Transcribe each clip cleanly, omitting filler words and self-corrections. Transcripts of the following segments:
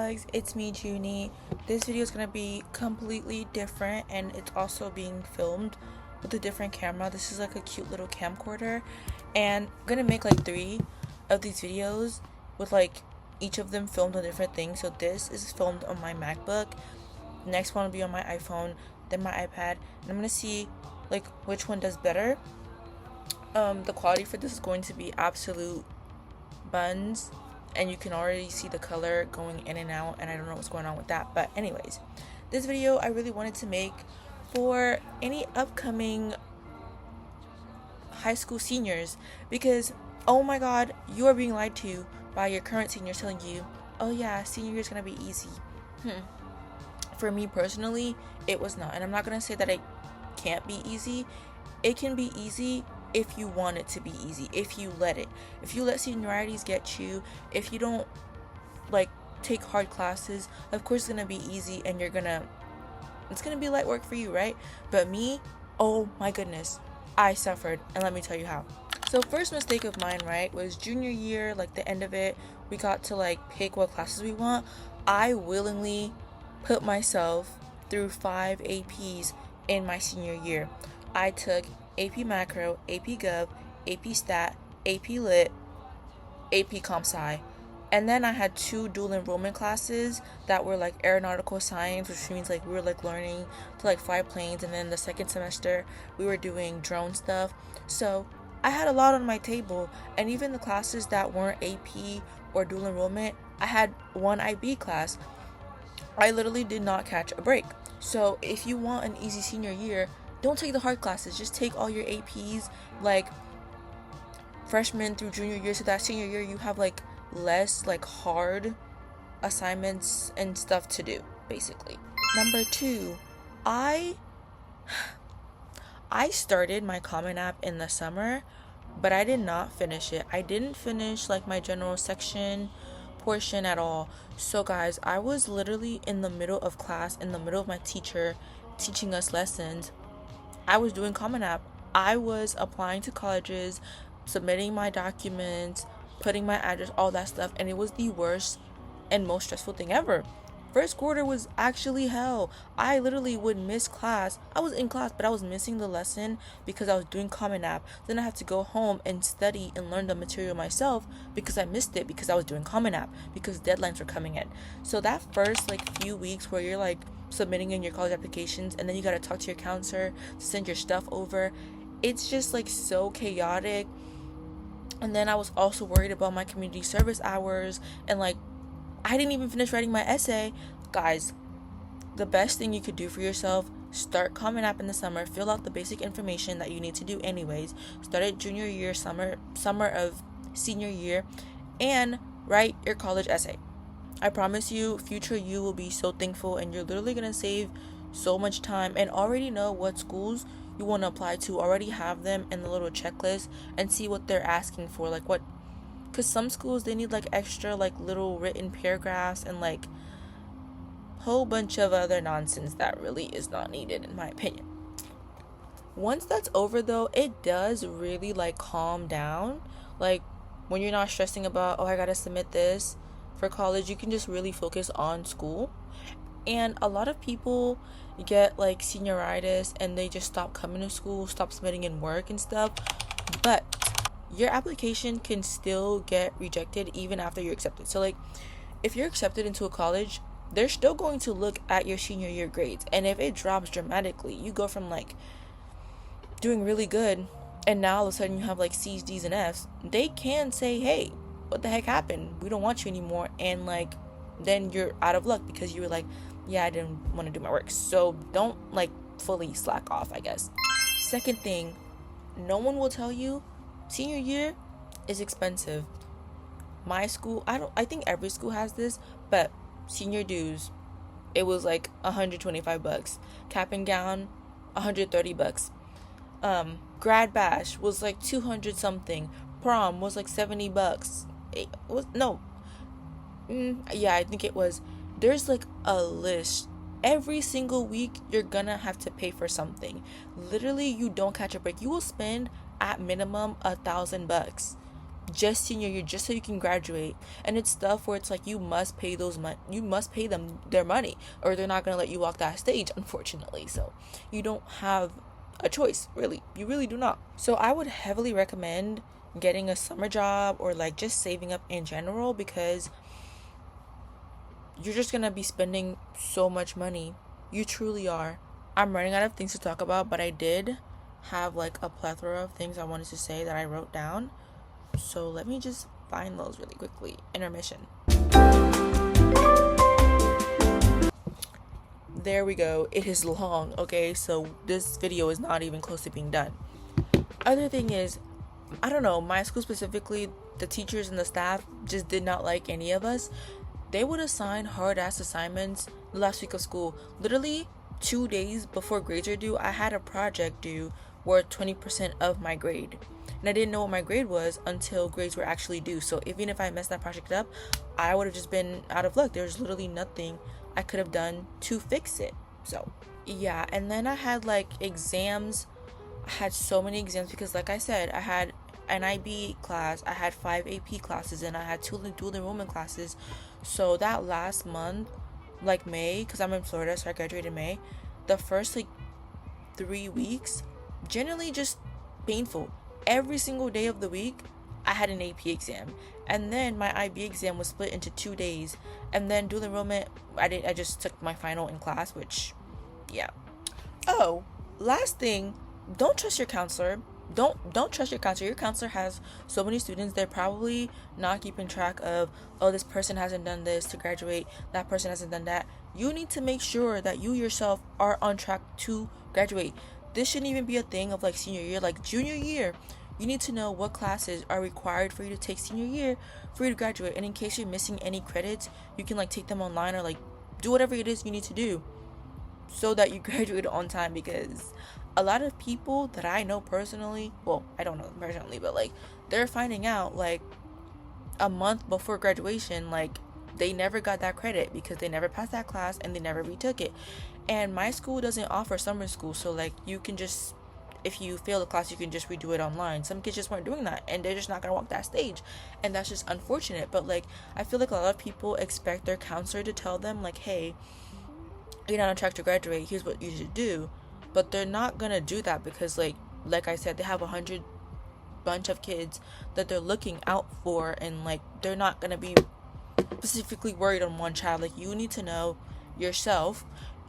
guys, it's me, Junie. This video is going to be completely different, and it's also being filmed with a different camera. This is like a cute little camcorder, and I'm going to make like 3 of these videos with like each of them filmed on different things. So this is filmed on my MacBook, the next one will be on my iPhone, then my iPad, and I'm going to see like which one does better. The quality for this is going to be absolute buns, and you can already see the color going in and out, and I don't know what's going on with that. But anyways, this video I really wanted to make for any upcoming high school seniors, because oh my god, you are being lied to by your current seniors telling you, oh yeah, senior year is gonna be easy. For me personally, it was not, and I'm not gonna say that it can't be easy. It can be easy if you want it to be easy, if you let seniorities get you, if you don't like take hard classes, of course it's gonna be easy and it's gonna be light work for you, right? But me, oh my goodness, I suffered, and let me tell you how. So first mistake of mine, right, was junior year, like the end of it, we got to like pick what classes we want. I willingly put myself through 5 APs in my senior year. I took AP Macro, AP Gov, AP Stat, AP Lit, AP Comp Sci, and then I had 2 dual enrollment classes that were like aeronautical science, which means like we were like learning to like fly planes, and then the second semester we were doing drone stuff. So I had a lot on my table, and even the classes that weren't AP or dual enrollment, I had 1 IB class. I literally did not catch a break. So if you want an easy senior year, don't take the hard classes, just take all your APs like freshman through junior year, so that senior year you have like less like hard assignments and stuff to do, basically. Number 2, I started my Common App in the summer, but I did not finish it. I didn't finish like my general section portion at all. So guys, I was literally in the middle of class, in the middle of my teacher teaching us lessons, I was doing Common App. I was applying to colleges, submitting my documents, putting my address, all that stuff, and it was the worst and most stressful thing ever. First quarter was actually hell. I literally would miss class. I was in class, but I was missing the lesson because I was doing Common App. Then I had to go home and study and learn the material myself because I missed it because I was doing Common App, because deadlines were coming in. So that first like few weeks where you're like submitting in your college applications, and then you got to talk to your counselor to send your stuff over, it's just like so chaotic. And then I was also worried about my community service hours, and like I didn't even finish writing my essay. Guys, the best thing you could do for yourself, start Common App in the summer, fill out the basic information that you need to do anyways, start at junior year, summer of senior year, and write your college essay. I promise you, future you will be so thankful, and you're literally going to save so much time and already know what schools you want to apply to, already have them in the little checklist, and see what they're asking for, like what, because some schools, they need like extra like little written paragraphs and like whole bunch of other nonsense that really is not needed, in my opinion. Once that's over though, it does really like calm down. Like when you're not stressing about, oh, I gotta submit this for college, you can just really focus on school. And a lot of people get like senioritis and they just stop coming to school, stop submitting in work and stuff, but your application can still get rejected even after you're accepted. So like if you're accepted into a college, they're still going to look at your senior year grades, and if it drops dramatically, you go from like doing really good and now all of a sudden you have like C's, D's, and F's, they can say, hey, what the heck happened? We don't want you anymore. And like then you're out of luck because you were like, yeah, I didn't want to do my work. So don't like fully slack off, I guess. Second thing, no one will tell you senior year is expensive. My school, I think every school has this, but senior dues, it was like $125. Cap and gown, $130. Grad bash was like 200 something. Prom was like $70. It was I think it was. There's like a list. Every single week you're gonna have to pay for something. Literally, you don't catch a break. You will spend at minimum $1,000 just senior year, just so you can graduate. And it's stuff where it's like you must pay you must pay them their money, or they're not gonna let you walk that stage, unfortunately. So you don't have a choice, really. You really do not. So I would heavily recommend getting a summer job, or like just saving up in general, because you're just gonna be spending so much money. You truly are. I'm running out of things to talk about, but I did have like a plethora of things I wanted to say that I wrote down. So let me just find those really quickly. Intermission. There we go. It is long, okay? So this video is not even close to being done. Other thing is, I don't know, my school specifically, the teachers and the staff just did not like any of us. They would assign hard-ass assignments the last week of school. Literally 2 days before grades are due, I had a project due worth 20% of my grade. And I didn't know what my grade was until grades were actually due. So even if I messed that project up, I would have just been out of luck. There's literally nothing I could have done to fix it. So yeah, and then I had like exams. I had so many exams because, like I said, I had an IB class, I had 5 AP classes, and I had 2 dual enrollment classes. So that last month, like May, because I'm in Florida, so I graduated in May, the first like 3 weeks, generally just painful. Every single day of the week, I had an AP exam, and then my IB exam was split into 2 days, and then dual enrollment, I just took my final in class, which, yeah. Oh, last thing, don't trust your counselor. Don't trust your counselor. Your counselor has so many students. They're probably not keeping track of, oh, this person hasn't done this to graduate, that person hasn't done that. You need to make sure that you yourself are on track to graduate. This shouldn't even be a thing of like senior year. Like junior year, you need to know what classes are required for you to take senior year for you to graduate. And in case you're missing any credits, you can like take them online, or like do whatever it is you need to do so that you graduate on time. Because a lot of people that I know personally, well, I don't know them personally, but like they're finding out like a month before graduation, like they never got that credit because they never passed that class and they never retook it. And my school doesn't offer summer school, so like you can just, if you fail the class, you can just redo it online. Some kids just weren't doing that, and they're just not gonna walk that stage, and that's just unfortunate. But like I feel like a lot of people expect their counselor to tell them like, hey, you're not on track to graduate, here's what you should do. But they're not gonna do that because like I said, they have 100 bunch of kids that they're looking out for, and like they're not gonna be specifically worried on one child. Like you need to know yourself.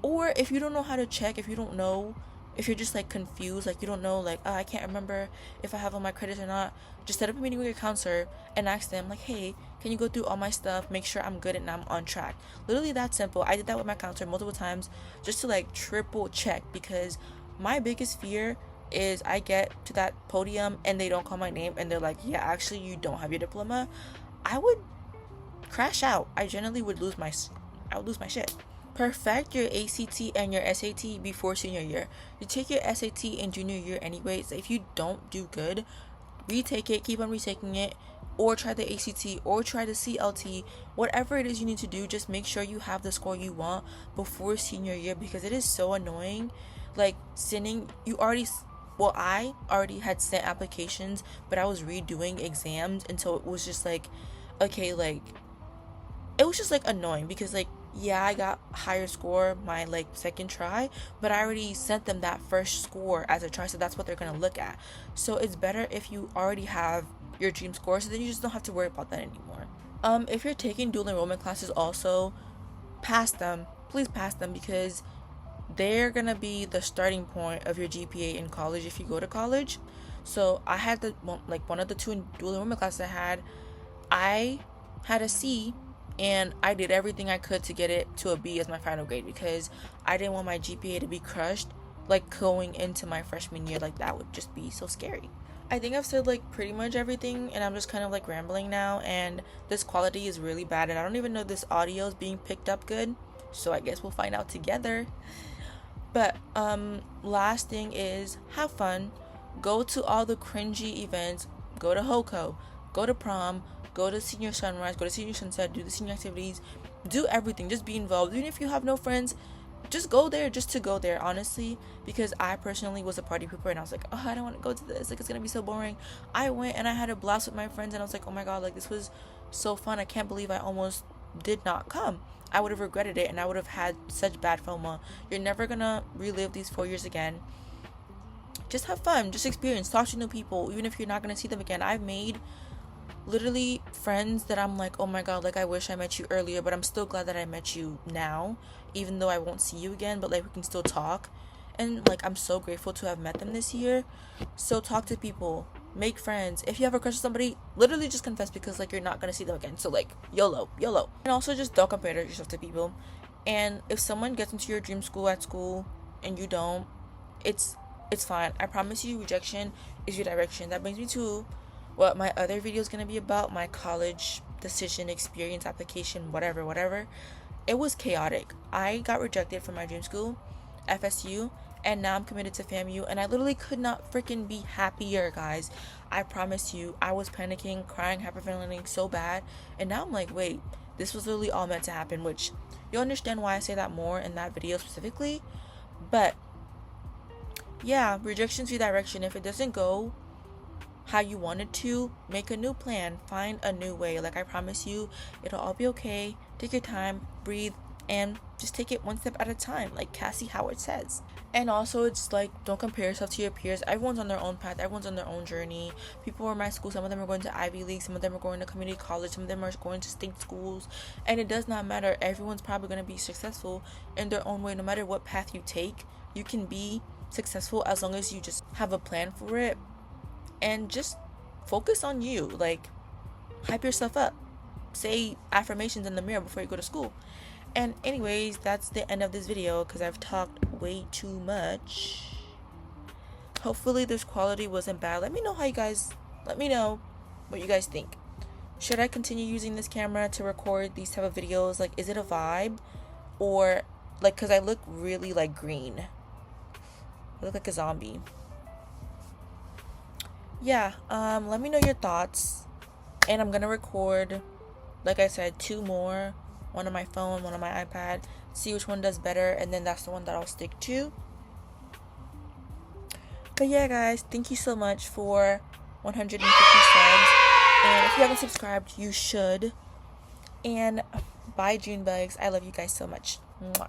Or if you don't know how to check, if you're just like confused, like you don't know, like, oh, I can't remember if I have all my credits or not, just set up a meeting with your counselor and ask them like, hey, can you go through all my stuff, make sure I'm good and I'm on track. Literally that simple. I did that with my counselor multiple times just to like triple check, because my biggest fear is I get to that podium and they don't call my name and they're like, yeah, actually you don't have your diploma. I would crash out. I generally would lose my shit. Perfect your ACT and your SAT before senior year. You take your SAT in junior year anyways. If you don't do good, retake it, keep on retaking it, or try the ACT, or try the CLT. Whatever it is you need to do, just make sure you have the score you want before senior year, because it is so annoying. Like I already had sent applications, but I was redoing exams, and so it was just like, okay, like it was just like annoying, because like, yeah, I got higher score my like second try, but I already sent them that first score as a try, so that's what they're gonna look at. So it's better if you already have your dream score, so then you just don't have to worry about that anymore. If you're taking dual enrollment classes, also pass them. Please pass them, because they're gonna be the starting point of your GPA in college if you go to college. So I had one of the 2 dual enrollment classes I had a C, and I did everything I could to get it to a B as my final grade, because I didn't want my GPA to be crushed like going into my freshman year. Like that would just be so scary. I think I've said like pretty much everything, and I'm just kind of like rambling now, and this quality is really bad, and I don't even know if this audio is being picked up good, so I guess we'll find out together. But last thing is, have fun. Go to all the cringy events. Go to HOCO, go to prom, go to senior sunrise, go to senior sunset, do the senior activities, do everything. Just be involved. Even if you have no friends, just go there just to go there, honestly, because I personally was a party pooper and I was like, oh, I don't want to go to this, like, it's gonna be so boring. I went and I had a blast with my friends and I was like, oh my god, like, this was so fun. I can't believe I almost did not come. I would have regretted it and I would have had such bad FOMO. You're never gonna relive these 4 years again. Just have fun, just experience, talk to new people, even if you're not gonna see them again. I've made literally friends that I'm like, oh my god, like, I wish I met you earlier, but I'm still glad that I met you now, even though I won't see you again, but like, we can still talk. And like, I'm so grateful to have met them this year. So talk to people, make friends. If you have a crush on somebody, literally just confess, because like, you're not gonna see them again. So like, YOLO. And also just don't compare yourself to people. And if someone gets into your dream school at school and you don't, it's fine. I promise you, rejection is redirection. That brings me to what my other video is going to be about, my college decision, experience, application, whatever. It was chaotic. I got rejected from my dream school, FSU, and now I'm committed to FAMU, and I literally could not freaking be happier, guys. I promise you, I was panicking, crying, hyperventilating so bad, and now I'm like, wait, this was literally all meant to happen, which you'll understand why I say that more in that video specifically. But yeah, rejection's redirection. If it doesn't go how you wanted to, make a new plan, find a new way. Like, I promise you, it'll all be okay. Take your time, breathe, and just take it one step at a time, like Cassie Howard says. And also, it's like, don't compare yourself to your peers. Everyone's on their own path, everyone's on their own journey. People in my school, some of them are going to Ivy League, some of them are going to community college, some of them are going to state schools, and it does not matter. Everyone's probably going to be successful in their own way. No matter what path you take, you can be successful as long as you just have a plan for it. And just focus on you. Like, hype yourself up. Say affirmations in the mirror before you go to school. And anyways, that's the end of this video, because I've talked way too much. Hopefully this quality wasn't bad. Let me know what you guys think. Should I continue using this camera to record these type of videos? Like, is it a vibe? Or, like, because I look really, like, green. I look like a zombie. Yeah, let me know your thoughts. And I'm gonna record, like I said, 2 more. One on my phone, one on my iPad. See which one does better, and then that's the one that I'll stick to. But yeah, guys, thank you so much for 150 subs. And if you haven't subscribed, you should. And bye, June bugs. I love you guys so much. Mwah.